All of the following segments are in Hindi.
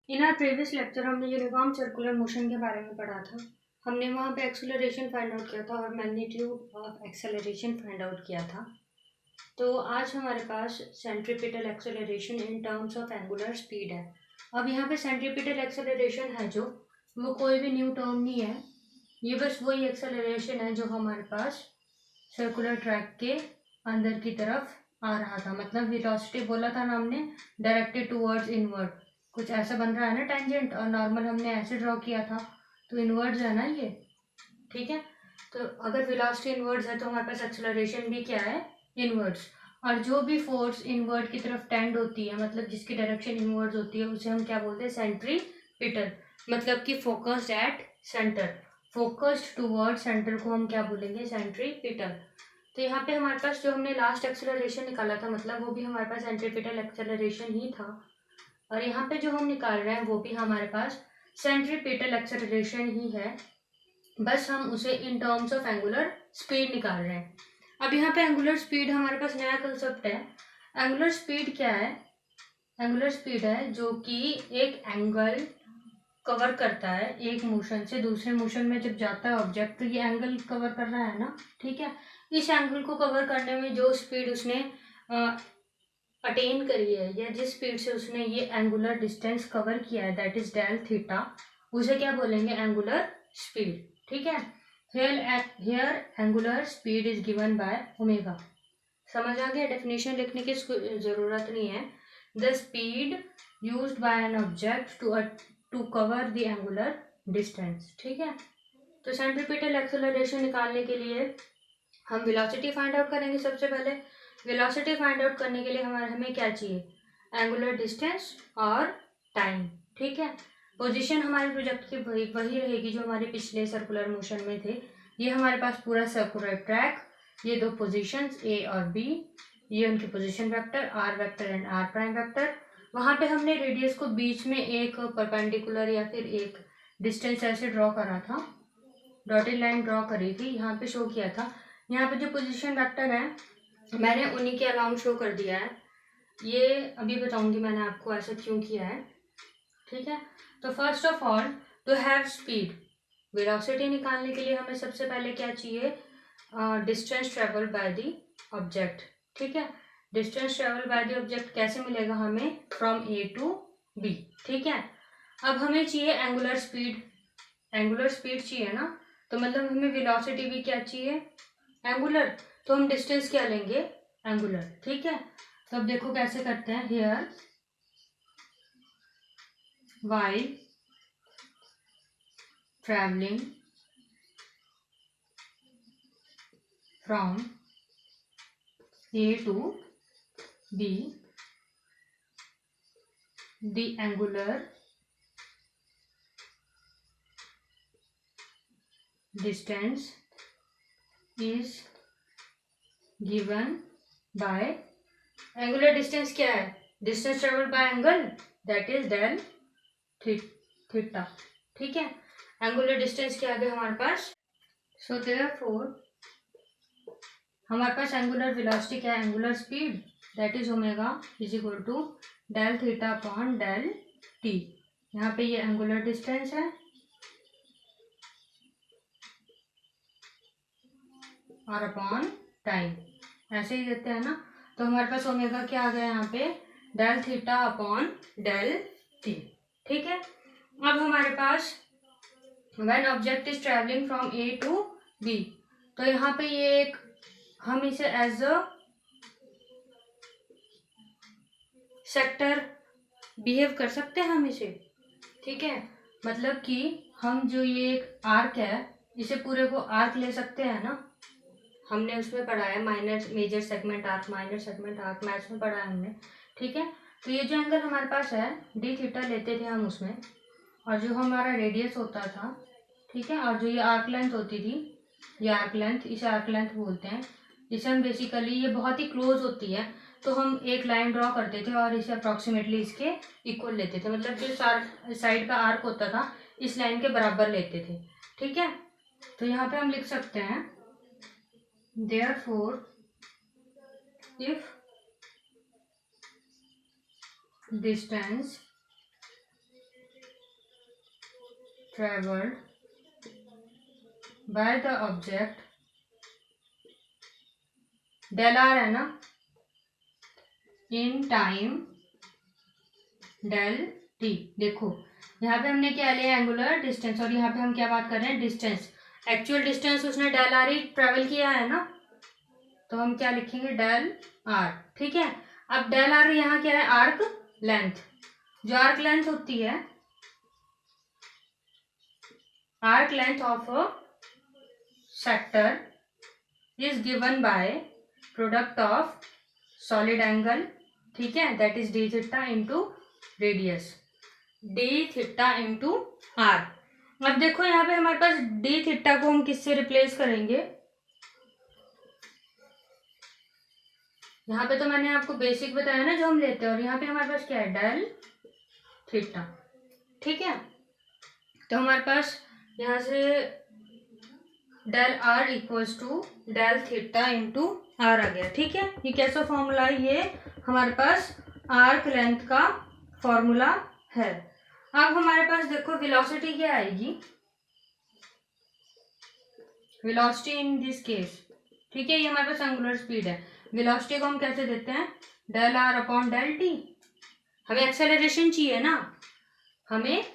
इन आवर प्रीवियस लेक्चर हमने यूनिफॉर्म सर्कुलर मोशन के बारे में पढ़ा था। हमने वहाँ पे एक्सेलरेशन फाइंड आउट किया था और magnitude of acceleration find out किया था। तो आज हमारे पास centripetal acceleration in terms of angular speed है। अब यहाँ पे सेंट्रीपिटल एक्सेलरेशन है जो वो कोई भी न्यू टर्म नहीं है, ये बस वही एक्सेलरेशन है जो हमारे पास सर्कुलर ट्रैक के अंदर की तरफ आ रहा था। मतलब वेलोसिटी बोला था ना हमने, डायरेक्टेड टूवर्ड्स इनवर्ड, कुछ ऐसा बन रहा है ना टेंजेंट, और नॉर्मल हमने ऐसे ड्रॉ किया था, तो इनवर्ड्स है ना ये, ठीक है। तो अगर वेलोसिटी इनवर्ड्स है तो हमारे पास एक्सेलरेशन भी क्या है, इनवर्ड्स। और जो भी फोर्स इनवर्ड की तरफ टेंड होती है, मतलब जिसकी डायरेक्शन इनवर्ड्स होती है, उसे हम क्या बोलते हैं, सेंट्रीपिटल। मतलब कि focused at centre, focused toward centre को हम क्या बोलेंगे, सेंट्रीपिटल। तो यहाँ पे हमारे पास जो हमने लास्ट एक्सेलरेशन निकाला था, मतलब वो भी हमारे पास सेंट्रीपिटल एक्सेलरेशन ही था, और यहाँ पे जो हम निकाल रहे हैं वो भी हमारे पास सेंट्रीपिटल एक्सेलरेशन ही है, बस हम उसे इन टर्म्स ऑफ एंगुलर स्पीड निकाल रहे हैं। अब यहाँ पे एंगुलर स्पीड हमारे पास नया कंसेप्ट है। एंगुलर स्पीड क्या है, एंगुलर स्पीड है जो कि एक एंगल कवर करता है, एक मोशन से दूसरे मोशन में जब जाता है ऑब्जेक्ट, तो ये एंगल कवर कर रहा है ना, ठीक है। इस एंगल को कवर करने में जो स्पीड उसने अटेन करी है, या जिस स्पीड से उसने ये एंगुलर डिस्टेंस कवर किया है, दैट इज डेल थीटा, उसे क्या बोलेंगे, एंगुलर स्पीड, ठीक है। Here angular speed is given by omega. समझ आ गया, डेफिनेशन लिखने की जरूरत नहीं है। The speed used by an object to cover the angular distance, ठीक है। तो सेंट्रीपिटल एक्सेलरेशन निकालने के लिए हम वेलोसिटी फाइंड आउट करेंगे। सबसे पहले वेलोसिटी फाइंड आउट करने के लिए हमें क्या चाहिए, एंगुलर डिस्टेंस और टाइम, ठीक है। पोजीशन हमारे प्रोजेक्ट की वही रहेगी जो हमारे पिछले सर्कुलर मोशन में थे। ये हमारे पास पूरा सर्कुलर ट्रैक, ये दो पोजीशंस ए और बी, ये उनके position vector R vector and R prime vector. वहाँ पे हमने रेडियस को बीच में एक परपेंडिकुलर या फिर एक डिस्टेंस ऐसे ड्रॉ करा था, डॉटेड लाइन ड्रॉ करी थी, यहाँ पे शो किया था। यहाँ पे जो पोजीशन वेक्टर है मैंने उन्हीं के अलाउंड शो कर दिया है, ये अभी बताऊंगी मैंने आपको ऐसा क्यों किया है, ठीक है। तो first of all, to have speed, velocity निकालने के लिए हमें सबसे पहले क्या चाहिए, distance travel by the object, ठीक है। Distance travel by the object कैसे मिलेगा हमें, फ्रॉम ए टू बी, ठीक है। अब हमें चाहिए एंगुलर स्पीड, एंगुलर स्पीड चाहिए ना, तो मतलब हमें वेलोसिटी भी क्या चाहिए, एंगुलर, तो हम डिस्टेंस क्या लेंगे, एंगुलर, ठीक है। तो अब देखो कैसे करते हैं, here while traveling from A to B, the angular distance is given by, angular distance क्या है, distance traveled by angle, that is del theta, ठीक है। angular distance क्या आ गया हमारे पास, so therefore हमारे पास एंगुलर वेलोसिटी क्या है, angular speed, that is omega is equal to del theta upon del T. यहाँ पे ये एंगुलर डिस्टेंस है और अपॉन टाइम, ऐसे ही देते हैं ना। तो हमारे पास ओमेगा क्या आ गया यहाँ पे, del theta upon del t, ठीक है। अब हमारे पास when object is travelling from A to B, तो यहाँ पे ये एक, हम इसे एज अ सेक्टर बिहेव कर सकते हैं हम इसे, ठीक है। मतलब कि हम जो ये एक आर्क है, इसे पूरे को आर्क ले सकते हैं ना, हमने उसमें पढ़ा है minor major segment arc, minor segment arc, maths में पढ़ा है हमने, ठीक है। तो ये जो एंगल हमारे पास है डी थीटा लेते थे हम उसमें, और जो हमारा रेडियस होता था, ठीक है, और जो ये आर्क लेंथ होती थी, ये आर्क लेंथ, इसे आर्क लेंथ बोलते हैं। इसे हम बेसिकली, ये बहुत ही क्लोज होती है, तो हम एक लाइन ड्रॉ करते थे और इसे अप्रॉक्सीमेटली इसके इक्वल लेते थे, मतलब जो साइड का आर्क होता था इस लाइन के बराबर लेते थे, ठीक है। तो यहाँ पे हम लिख सकते हैं, therefore if distance traveled by the object del r है ना, in time del t। देखो यहाँ पे हमने क्या लिया, एंगुलर डिस्टेंस, और यहाँ पे हम क्या बात कर रहे हैं, डिस्टेंस। एक्चुअल डिस्टेंस उसने डेल आर ही ट्रेवल किया है ना, तो हम क्या लिखेंगे, डेल आर। ठीक है, अब डेल आर यहाँ क्या है, आर्क लेंथ। जो आर्क लेंथ होती है, arc length of a sector is given by product of solid angle, ठीक है, that is D theta into radius, D theta into R. अब देखो यहाँ पे हमारे पास डी थीटा को हम किससे रिप्लेस करेंगे, यहाँ पे तो मैंने आपको बेसिक बताया ना जो हम लेते हैं, और यहाँ पे हमारे पास क्या है, डेल थीटा। ठीक है, तो हमारे पास यहाँ से del r equals to del theta into r आ गया। ठीक है, ये कैसा फॉर्मूला है, ये हमारे पास आर्क लेंथ का फॉर्मूला है। अब हमारे पास देखो वेलोसिटी क्या आएगी, वेलोसिटी इन दिस केस, ठीक है, ये हमारे पास एंगुलर स्पीड है। वेलोसिटी को हम कैसे देते हैं, del r upon del t. हमें एक्सेलरेशन चाहिए ना, हमें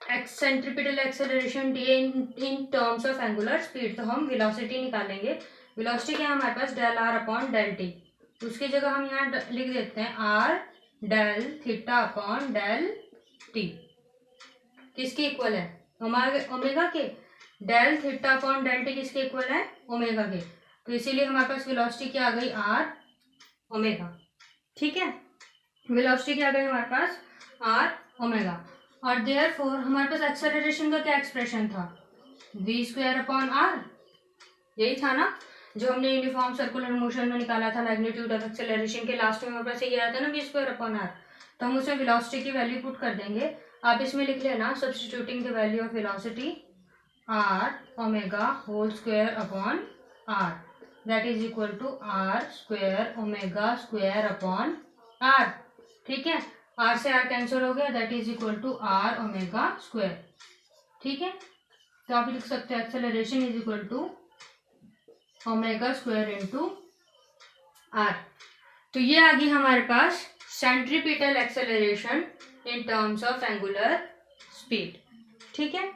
सेंट्रीपिटल एक्सेलरेशन चाहिए in terms of angular speed, तो हम वेलोसिटी निकालेंगे। वेलोसिटी क्या है हमारे पास, del r upon del t. उसकी जगह हम यहाँ लिख देते हैं r del theta upon del t. किसके इक्वल है, ओमेगा के। Del theta upon del t किसके इक्वल है, ओमेगा के। तो इसीलिए हमारे पास वेलोसिटी क्या आ गई, आर ओमेगा। ठीक है, वेलोसिटी क्या आ गई हमारे पास, आर ओमेगा। और देयरफॉर हमारे पास एक्सेलरेशन का क्या एक्सप्रेशन था, v स्क्वायर अपॉन आर, यही था ना जो हमने यूनिफॉर्म सर्कुलर मोशन में निकाला था, मैग्नीट्यूड ऑफ एक्सेलरेशन के लास्ट में हमारे पास ये आया था ना, v स्क्वायर अपॉन आर। तो हम उसमें वेलोसिटी की वैल्यू पुट कर देंगे। आप इसमें लिख लेना, substituting the value of velocity r omega whole square upon r, that is equal to r square omega square upon r. ठीक है, आर से आर कैंसिल हो गया, that is equal to r omega square. ठीक है, तो आप लिख सकते हैं acceleration is equal to omega square into r. तो ये आ गई हमारे पास centripetal acceleration in terms of angular speed. ठीक है,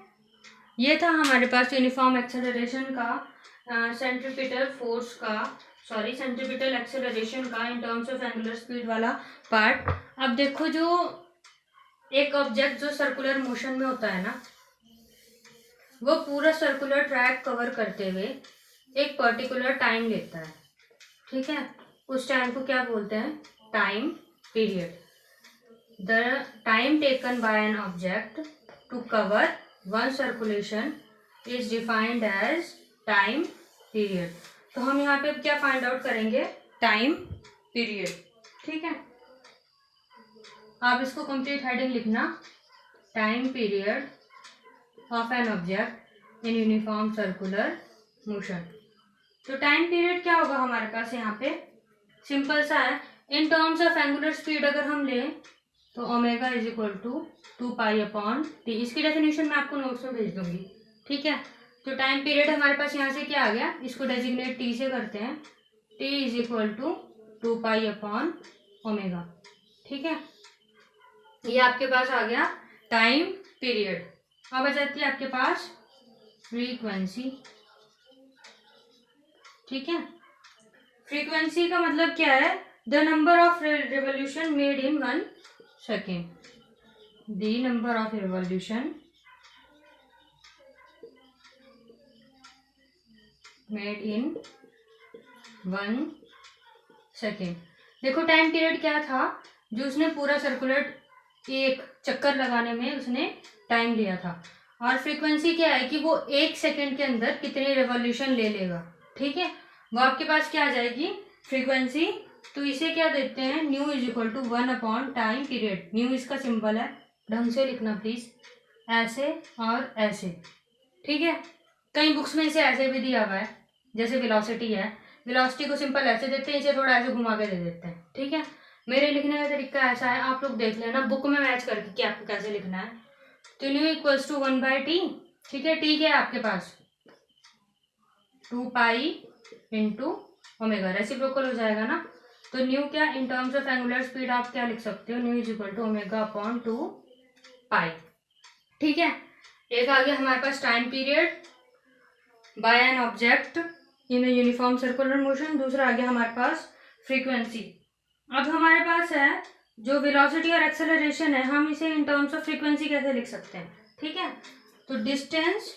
ये था हमारे पास यूनिफॉर्म एक्सेलरेशन का, सेंट्रीपिटल फोर्स का, सॉरी सेंट्रीपिटल एक्सेलरेशन का इन टर्म्स ऑफ एंगुलर स्पीड वाला पार्ट। अब देखो, जो एक ऑब्जेक्ट जो सर्कुलर मोशन में होता है ना, वो पूरा सर्कुलर ट्रैक कवर करते हुए एक पर्टिकुलर टाइम लेता है। ठीक है, उस टाइम को क्या बोलते हैं, time period. The time taken by an object to cover one circulation is defined as time period. तो हम यहाँ पे क्या फाइंड आउट करेंगे, टाइम पीरियड। ठीक है, आप इसको कंप्लीट हेडिंग लिखना, time period of an object in uniform circular motion. तो टाइम पीरियड क्या होगा हमारे पास, यहाँ पे सिंपल सा है, in terms of angular speed अगर हम लें तो omega is equal to 2 pi upon T. इसकी डेफिनेशन मैं आपको नोट्स में भेज दूंगी। ठीक है, तो टाइम पीरियड हमारे पास यहाँ से क्या आ गया, इसको डेजिग्नेट टी से करते हैं, T is equal to 2 pi upon omega. ठीक है, ये आपके पास आ गया टाइम पीरियड। अब आ जाती है आपके पास फ्रीक्वेंसी। ठीक है, फ्रीक्वेंसी का मतलब क्या है, the number of revolution made in 1 second, the number of revolution made in 1 second. देखो टाइम पीरियड क्या था, जो उसने पूरा सर्कुलर एक चक्कर लगाने में उसने टाइम लिया था। और फ्रीक्वेंसी क्या है कि वो 1 सेकेंड के अंदर कितने रिवॉल्यूशन ले लेगा। ठीक है, वो आपके पास क्या आ जाएगी, फ्रीक्वेंसी। तो इसे क्या देते हैं, nu is equal to 1 upon time period. Nu इसका सिंबल है, ढंग से लिखना प्लीज, ऐसे और ऐसे। ठीक है, कई बुक्स में इसे ऐसे भी दिया हुआ है, जैसे वेलोसिटी है, वेलोसिटी को सिंपल ऐसे देते हैं, इसे थोड़ा ऐसे घुमा के दे देते हैं। ठीक है, मेरे लिखने का तरीका ऐसा है, आप लोग देख लेना बुक में मैच करके कि आपको कैसे लिखना है। तो न्यू इक्वल्स टू 1/t, ठीक है। टी क्या है आपके पास 2 इंटू ओमेगा, रेसिप्रोकल हो जाएगा ना। तो न्यू क्या in terms of angular speed आप क्या लिख सकते हो, nu is equal to omega upon 2 ठीक है। एक आ गया हमारे पास time period by an object in uniform circular motion. दूसरा आ गया हमारे पास फ्रीक्वेंसी। अब हमारे पास है जो वेलोसिटी और एक्सेलरेशन है, हम इसे इन टर्म्स ऑफ फ्रीक्वेंसी कैसे लिख सकते हैं, ठीक है। तो डिस्टेंस,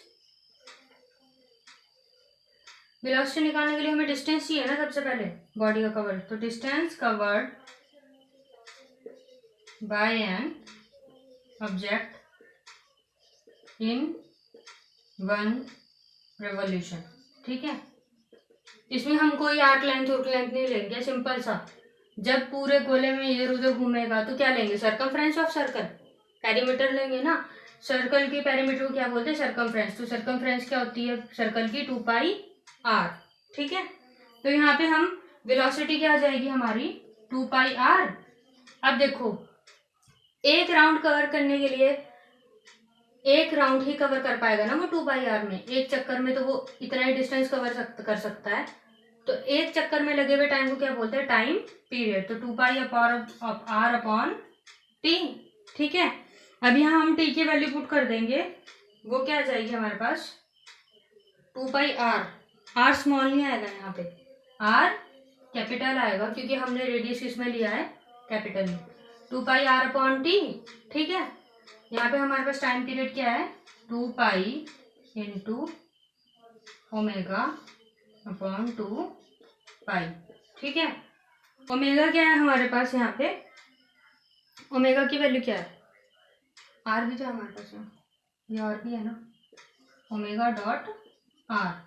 वेलोसिटी निकालने के लिए हमें डिस्टेंस चाहिए ना सबसे पहले बॉडी का कवर। तो distance covered by an object in 1 revolution, ठीक है। इसमें हम कोई आर्क लेंथ उर्क लेंथ नहीं लेंगे, सिंपल सा। जब पूरे गोले में इधर उधर घूमेगा तो क्या लेंगे, सर्कमफ्रेंस ऑफ सर्कल, पेरीमीटर लेंगे ना। सर्कल की पेरीमीटर को क्या बोलते हैं, सर्कमफ्रेंस। तो सर्कमफ्रेंस क्या होती है सर्कल की 2πr, ठीक है। तो यहाँ पे हम वेलोसिटी क्या आ जाएगी हमारी 2πr। अब देखो एक राउंड कवर करने के लिए एक राउंड ही कवर कर पाएगा ना वो 2πr में, एक चक्कर में तो वो इतना ही डिस्टेंस कवर कर सकता है। तो एक चक्कर में लगे हुए टाइम को क्या बोलते हैं, टाइम पीरियड। तो 2πr अपॉन t, ठीक है। अब यहाँ हम t की वैल्यू पुट कर देंगे, वो क्या आ जाएगी हमारे पास 2πr। r स्मॉल नहीं आएगा यहाँ पे, r कैपिटल आएगा क्योंकि हमने रेडियस किसमें लिया है, कैपिटल में। 2πr अपॉन t, ठीक है। यहाँ पे हमारे पास टाइम पीरियड क्या है 2π इंटू ओमेगा अपॉन 2π, ठीक है। ओमेगा क्या है हमारे पास यहाँ पे, ओमेगा की वैल्यू क्या है, आर भी तो हमारे पास है, ये और भी है ना, ओमेगा डॉट आर।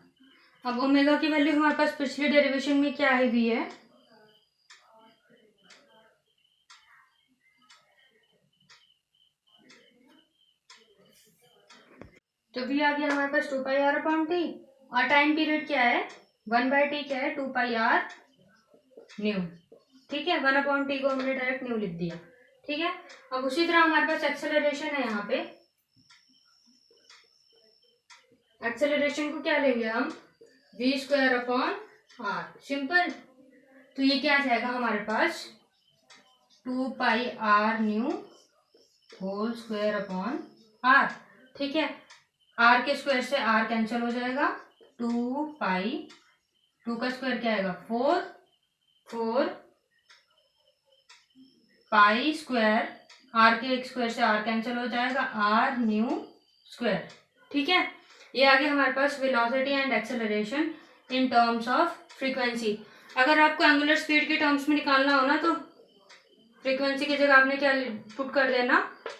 अब ओमेगा की वैल्यू हमारे पास पिछले डेरिवेशन में क्या आई हुई है, तो भी आ गया हमारे पास 2πr अपॉन टी। और टाइम पीरियड क्या है 1/t, क्या है 2πr न्यू, ठीक है। 1 अपॉन टी को हमने डायरेक्ट न्यू लिख दिया, ठीक है। अब उसी तरह हमारे पास एक्सेलरेशन है, यहाँ पे एक्सेलरेशन को क्या लेंगे हम v² अपॉन r, सिंपल। तो ये क्या आ जाएगा हमारे पास 2πr nu whole square upon r, ठीक है। r के स्क्वायर से r कैंसिल हो जाएगा, 2π, 2 का स्क्वायर क्या आएगा 4 पाई स्क्वायर, r के एक स्क्वायर से r कैंसिल हो जाएगा, r न्यू स्क्वायर, ठीक है। ये आ गया हमारे पास velocity and acceleration in terms of frequency. अगर आपको एंगुलर स्पीड के टर्म्स में निकालना हो ना तो फ्रीक्वेंसी की जगह आपने क्या पुट कर देना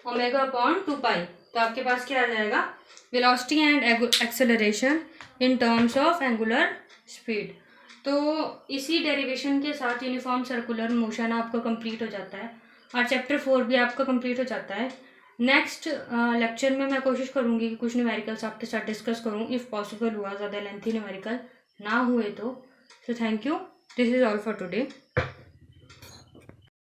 ओमेगा अपॉन 2π। तो आपके पास क्या आ जाएगा velocity and acceleration in terms of angular speed. तो इसी डेरिवेशन के साथ यूनिफॉर्म सर्कुलर मोशन आपका कंप्लीट हो जाता है और चैप्टर 4 भी आपका कंप्लीट हो जाता है। नेक्स्ट लेक्चर में मैं कोशिश करूँगी कि कुछ न्यूमेरिकल्स आपके साथ डिस्कस करूँ, इफ़ पॉसिबल हुआ, ज़्यादा लेंथी न्यूमेरिकल ना हुए तो। Thank you, this is all for today.